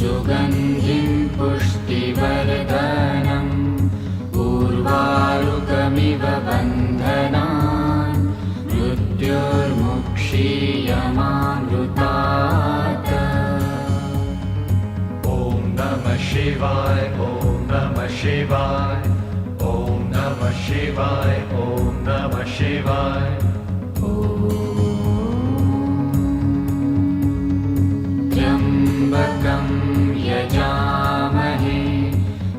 सुगन्धिं पुष्टिवर्धनम् उर्वारुकमिव बन्धनान् मृत्युर्मुक्षीयमामृतात्। ॐ नमः शिवाय, ॐ नमः शिवाय, ॐ नमः शिवाय, ॐ नमः शिवाय। त्र्यम्बकं यजामहे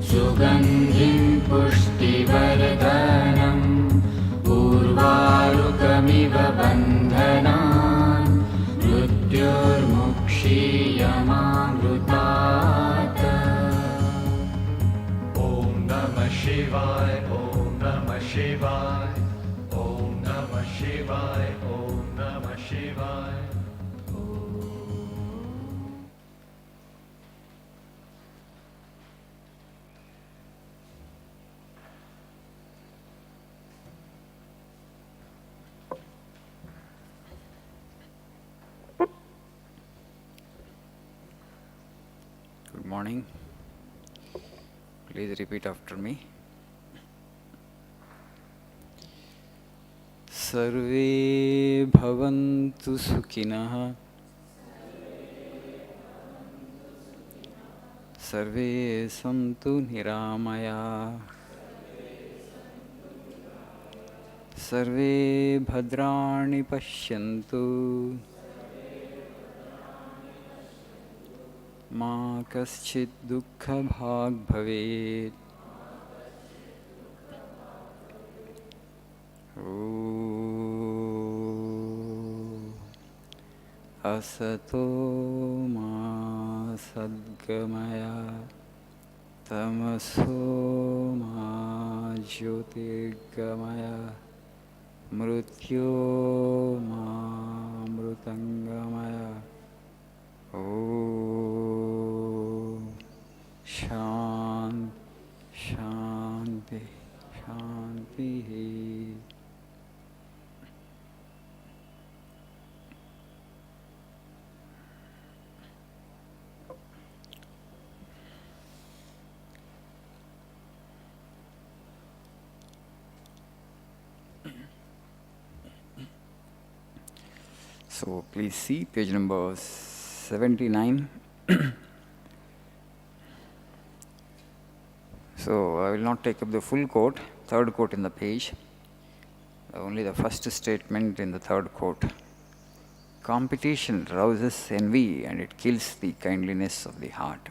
सुगन्धिं पुष्टिवर्धनम् उर्वारुकमिव बन्धनान् मृत्युर्मुक्षीयमामृतात्। ॐ नमः शिवाय, ॐ नमः शिवाय, ॐ नमः शिवाय, ॐ नमः शिवाय। Good morning. Please repeat after me. Sarve bhavantu sukhinah. Sarve santu niramaya. Sarve bhadrani pashyantu. Ma kaschit dukkha bhag bhavet. Asato ma sadgamaya tamaso ma jyotirgamaya mrityo ma mrutangamaya. Om Shanti Shanti Shanti. So please see page number 79. So I will not take up the full quote, third quote in the page, only the first statement in the third quote. Competition rouses envy and it kills the kindliness of the heart.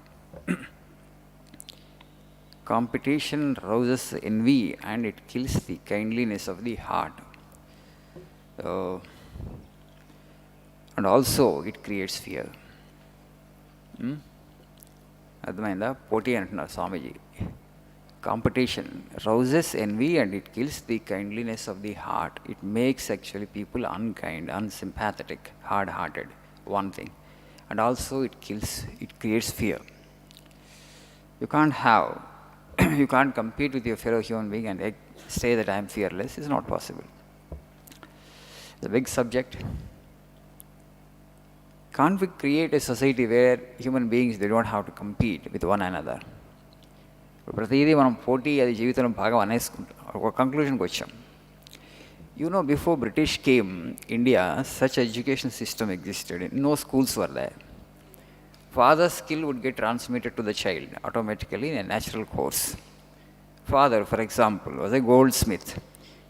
Competition rouses envy and it kills the kindliness of the heart. And also it creates fear. అర్థమైందా? పోటీ అంటున్నారు స్వామీజీ. Competition rouses envy and it kills the kindliness of the heart. It makes actually people unkind, unsympathetic, hard-hearted, one thing. And also it creates fear. You can't you can't compete with your fellow human being and say that I am fearless. It's not possible. It's a big subject. Can't we create a society where human beings, they don't have to compete with one another? ప్రతిదీ మనం పోటీ అది జీవితంలో భాగం అనేసుకుంటాం. ఒక కంక్లూషన్కి వచ్చాం. Before British came, India, such education system existed. No schools were there. Father's skill would get transmitted to the child automatically in a natural course. Father, for example, was a goldsmith.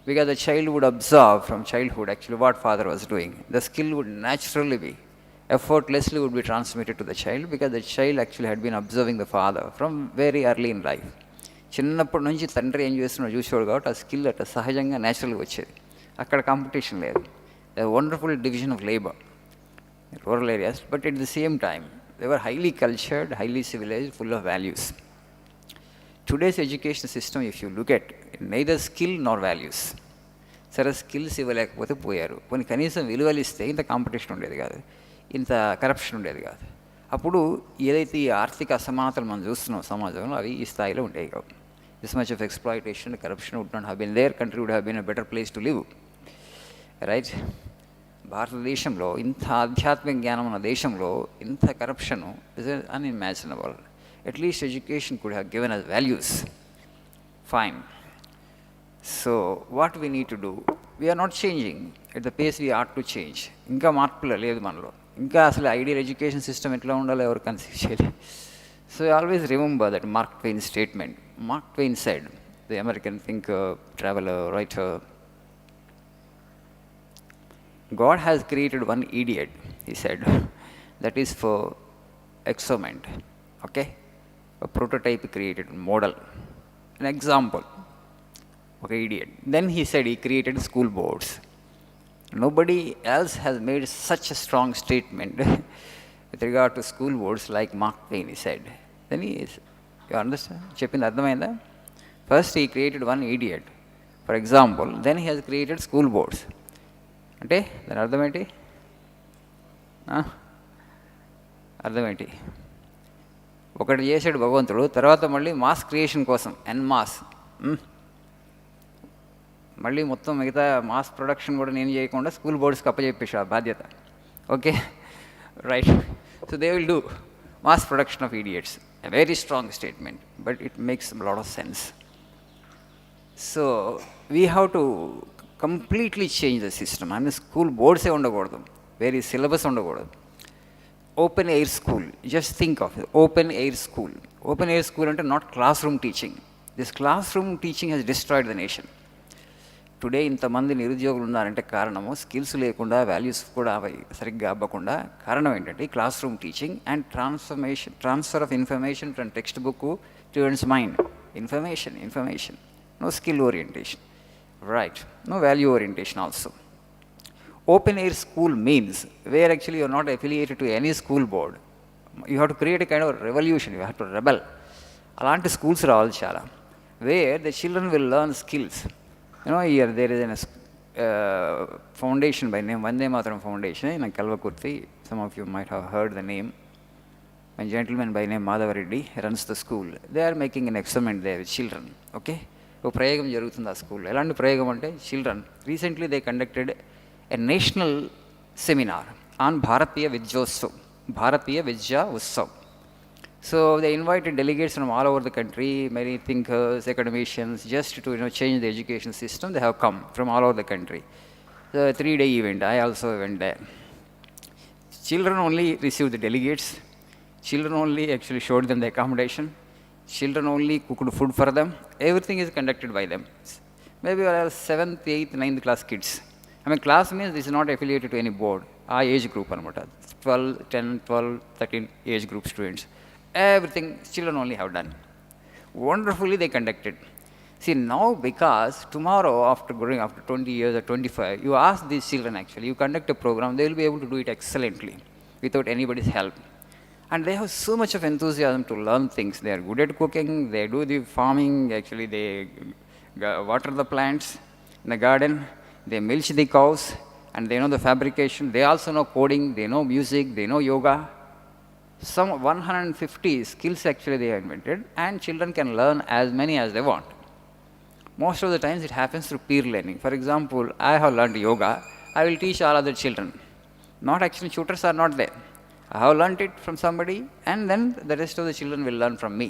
Because the child would observe from childhood actually what father was doing. The skill would naturally be, effortlessly would be transmitted to the child because the child actually had been observing the father from very early in life. చిన్నప్పటి నుంచి తండ్రి ఏం చేస్తున్నాడు చూసేవాడు కాబట్టి ఆ skill అట్లా సహజంగా న్యాచురల్గా వచ్చేది. అక్కడ కాంపిటీషన్ లేదు. The wonderful division of labour rural areas, but at the same time they were highly cultured, highly civilised, full of values. Today's education system if you look at neither skill nor values. సరే skills ఇవ్వలేకపోతే పోయారు, కొన్ని కనీసం విలువలు ఇస్తే ఇంత competition ఉండేది కాదు, ఇంత కరప్షన్ ఉండేది కాదు. అప్పుడు ఏదైతే ఈ ఆర్థిక అసమానతలు మనం చూస్తున్నాం సమాజంలో అవి ఈ స్థాయిలో ఉండేవి కావు. This much of exploitation, corruption would not have been there. Country would have been a better place to live, right? భారతదేశంలో ఇంత ఆధ్యాత్మిక జ్ఞానం ఉన్న దేశంలో ఇంత corruption is unimaginable. At least education could have given us values. Fine. So what we need to do, we're not changing at the pace we ought to change. ఇంకా మార్పులు లేదు మనలో. ఇంకా అసలు ఐడియల్ ఎడ్యుకేషన్ సిస్టమ్ ఎట్లా ఉండాలో ఎవరు కన్సీవ్ చేయలేదు. So always remember that mark Twain statement. Mark Twain said, the American thinker, traveler, writer, God has created one idiot, he said, that is for experiment. Okay? A prototype created, model, an example. Okay, idiot. Then he said he created school boards. Nobody else has made such a strong statement with regard to school boards like Mark Twain, he said. Then he is, you understand? Cheppindi ardhamainda? First he created one idiot, for example, then he has created school boards. అంటే దాని అర్థం ఏంటి? అర్థం ఏంటి? ఒకటి చేసాడు భగవంతుడు, తర్వాత మళ్ళీ మాస్ క్రియేషన్ కోసం మాస్, మళ్ళీ మొత్తం మిగతా మాస్ ప్రొడక్షన్ కూడా నేను చేయకుండా స్కూల్ బోర్డ్స్కి అప్పచెప్పేసి ఆ బాధ్యత. Okay, right. So they will do mass production of idiots. A very strong statement, but it makes lot of sense. So we have to completely change the system. అన్ని school బోర్డ్సే ఉండకూడదు, వేరే సిలబస్ ఉండకూడదు. Open air school, just think of it. Open air school. Open air school అంటే not classroom teaching. This classroom teaching has destroyed the nation. Today ఇంతమంది నిరుద్యోగులు ఉన్నారంటే కారణము స్కిల్స్ లేకుండా, వాల్యూస్ కూడా సరిగ్గా అవ్వకుండా కారణం ఏంటంటే class room teaching and transfer of information from text book students mind. Information, no skill orientation, right? No value orientation also. Open air school means where actually you are not affiliated to any school board. You have to create a kind of revolution, you have to rebel. Alanti schools రావాలి చాలా, where the children will learn skills. You know, here there is a foundation by name Vande Mataram Foundation in Kalvakurthi. Some of you might have heard the name. A gentleman by name Madhava Reddy runs the school. They are making an experiment there with children. Okay? ఒక ప్రయోగం జరుగుతుంది ఆ స్కూల్లో. ఎలాంటి ప్రయోగం అంటే children recently they conducted a national seminar on Bharatiya Vidya Utsav. So they invited delegates from all over the country, many thinkers, academicians, just to change the education system. They have come from all over the country. So 3-day event, I also went there. Children only received the delegates. Children only actually showed them the accommodation. Children only cooked food for them. Everything is conducted by them. Maybe 7th, 8th, 9th class kids. I mean, class means this is not affiliated to any board. Our age group anamata. 12, 10, 12, 13 age group students. Everything children only have done. Wonderfully they conducted. See, now because tomorrow after 20 years or 25, you ask these children actually, you conduct a program, they will be able to do it excellently without anybody's help. And they have so much of enthusiasm to learn things. They are good at cooking, they do the farming, actually they water the plants in the garden, they milk the cows, and they know the fabrication. They also know coding, they know music, they know yoga. Some 150 skills actually they have invented, and children can learn as many as they want. Most of the times it happens through peer learning. For example, I have learned yoga, I will teach all other children. Not actually, tutors are not there. I have learnt it from somebody, and then the rest of the children will learn from me.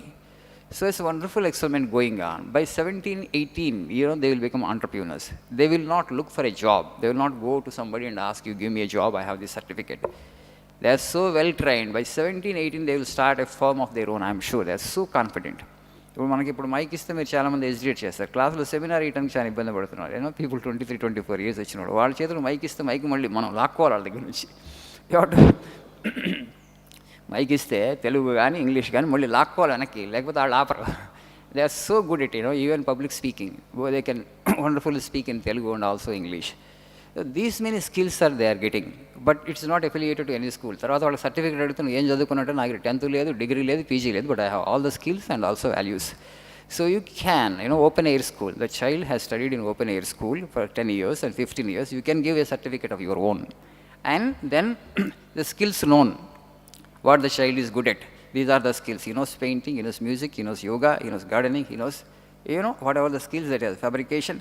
So it's a wonderful experiment going on. By 17, 18, they will become entrepreneurs. They will not look for a job. They will not go to somebody and ask you, give me a job, I have this certificate. They are so well trained. By 17, 18, they will start a firm of their own, I am sure. They are so confident. ఇప్పుడు మనకి ఇప్పుడు mic ఇస్తే మీరు చాలామంది hesitate చేస్తారు. క్లాసులో seminar ఇవ్వడానికి చాలా ఇబ్బంది పడుతున్నారు. పీపుల్ 23, 24 years వచ్చినప్పుడు వాళ్ళ చేతులు మైక్ ఇస్తే మైక్ మళ్ళీ మనం లాక్కోవాలి వాళ్ళ దగ్గర నుంచి. మైక్ ఇస్తే తెలుగు కానీ ఇంగ్లీష్ కానీ మళ్ళీ లాక్కోవాలి వెనక్కి, లేకపోతే వాళ్ళు ఆపరు. They are so good it even public speaking. They can wonderfully speak in Telugu and also English. These many skills are they are getting, but it's not affiliated to any school. తర్వాత వాళ్ళకి certificate అడుగుతున్నా, ఏం చదువుకున్నట్టు నాకు 10th లేదు, degree లేదు, PG లేదు, but I have all the skills and also values. So you can, open air school. The child has studied in open air school for 10 years and 15 years. You can give a certificate of your own. And then the skills known, what the child is good at. These are the skills. He knows painting, he knows music, he knows yoga, he knows gardening, he knows, whatever the skills that he has, fabrication,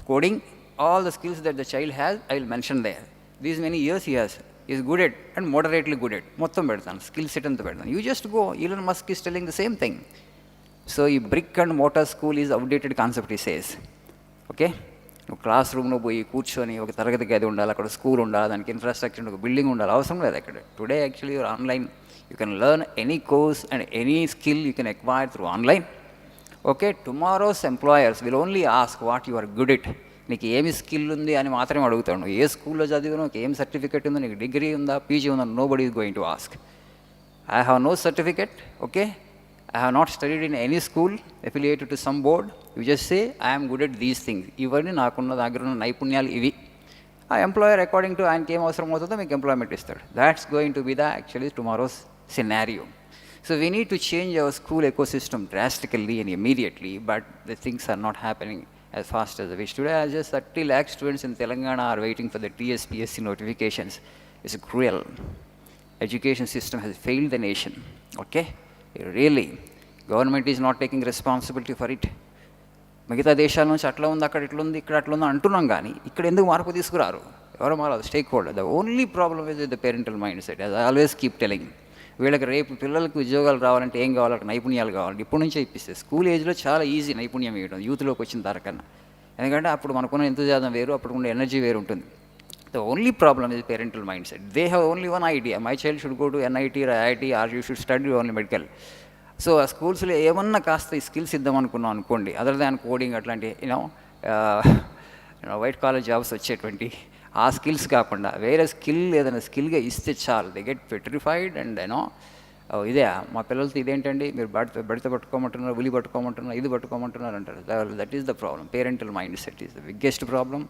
coding, all the skills that the child has, I will mention there. These many years he has. He's good at and moderately good at. మొత్తం పెడతాను skill set అంతా పెడతాను. You just go. Elon Musk is telling the same thing. So ఈ brick and mortar school is outdated concept, he says. Okay? నువ్వు class రూమ్లో పోయి కూర్చొని ఒక తరగతి గది ఉండాలి, అక్కడ స్కూల్ ఉండాలి, దానికి ఇన్ఫ్రాస్ట్రక్చర్ ఒక బిల్డింగ్ ఉండాలి, అవసరం లేదు అక్కడ. Today actually you're online, you can learn any course and any skill you can acquire through online. Okay, tomorrow's employers will only ask what you are good it. నీకు ఏమి skill ఉంది అని మాత్రమే అడుగుతాడు. నువ్వు ఏ స్కూల్లో చదివావు, నీకు ఏం సర్టిఫికేట్ ఉందో, నీకు డిగ్రీ ఉందా, పీజీ ఉందా, nobody is going to ask. I have no certificate, okay, I have not studied in any school affiliated to some board. You just say, I am good at these things. ఇవన్నీ నాకున్న దగ్గర ఉన్న నైపుణ్యాలు ఇవి. ఆ employer according to ఆయనకి ఏం అవసరం అవుతుందో మీకు ఎంప్లాయ్మెంట్ ఇస్తాడు. That's going to be the actually tomorrow's scenario. So we need to change our school ecosystem drastically and immediately, but the things are not happening as fast as we wish. Today, just 30 lakh students in Telangana are waiting for the TSPSC notifications. It's cruel. Education system has failed the nation. Okay? Really, government is not taking responsibility for it. మిగతా దేశాల నుంచి అట్లా ఉంది, అక్కడ ఇట్లా ఉంది, ఇక్కడ అట్లా ఉంది అంటున్నాం, కానీ ఇక్కడ ఎందుకు మార్పు తీసుకురారు? ఎవరో మారాలి, stake holder. The only problem is with the parental mind set. I always keep telling, వీళ్ళకి రేపు పిల్లలకి ఉద్యోగాలు రావాలంటే ఏం కావాలి, నైపుణ్యాలు కావాలంటే ఇప్పటి నుంచే ఇప్పిస్తే. స్కూల్ ఏజ్లో చాలా ఈజీ నైపుణ్యం ఇవ్వడం, యూత్లోకి వచ్చిన తరకన్నా. ఎందుకంటే అప్పుడు మనకున్న ఎంతజాదం వేరు, అప్పుడు ఉన్న ఎనర్జీ వేరు ఉంటుంది. The only problem is parental mindset. They have only one idea. My child should go to NIT or IIT, or you should study only medical. So ఆ స్కూల్స్లో ఏమన్నా కాస్త ఈ స్కిల్స్ ఇద్దామనుకున్నాం అనుకోండి, అదర్ దాన్ కోడింగ్ అట్లాంటి white collar jobs వచ్చేటువంటి ఆ skills కాకుండా వేరే స్కిల్ ఏదైనా స్కిల్గా ఇస్తే చాలు. దే గెట్ పెట్రిఫైడ్ అండ్ ఇదే మా పిల్లలతో ఇదేంటండి మీరు బడిత పట్టుకోమంటున్నారు, ఉలి పట్టుకోమంటున్నారు, ఇది పట్టుకోమంటున్నారు అంటారు. That is the problem. Parental mind set is the biggest problem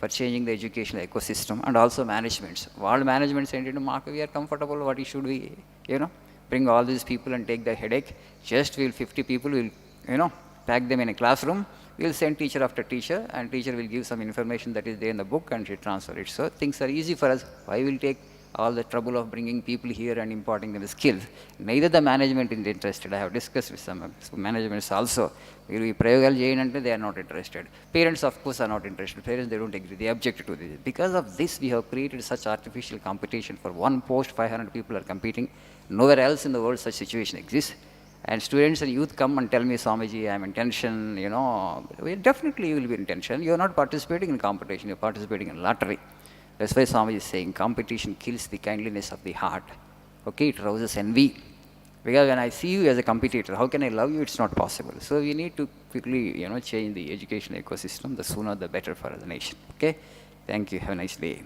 for changing the educational ecosystem. And also managements. All managements ఏంటంటే మాకు వీఆర్ కంఫర్టబుల్, వాట్ ఈ should we bring all these people and take the headache. Just 50 people will pack them in a classroom. We'll send teacher after teacher, and teacher will give some information that is there in the book and she transfer it. So things are easy for us. Why will take all the trouble of bringing people here and imparting them the skills? Neither the management is interested. I have discussed with some managements also. Will be prayogalu cheyanante they are not interested. Parents of course are not interested. Parents, they don't agree, they object to this. Because of this we have created such artificial competition. For one post 500 people are competing. Nowhere else in the world such situation exists. And students and youth come and tell me, Swamiji, I am in tension, well, definitely you will be in tension. You are not participating in competition, you are participating in lottery. That's why Swamiji is saying competition kills the kindliness of the heart. Okay, it rouses envy. Because when I see you as a competitor, how can I love you? It's not possible. So we need to quickly, change the education ecosystem. The sooner the better for the nation. Okay? Thank you. Have a nice day.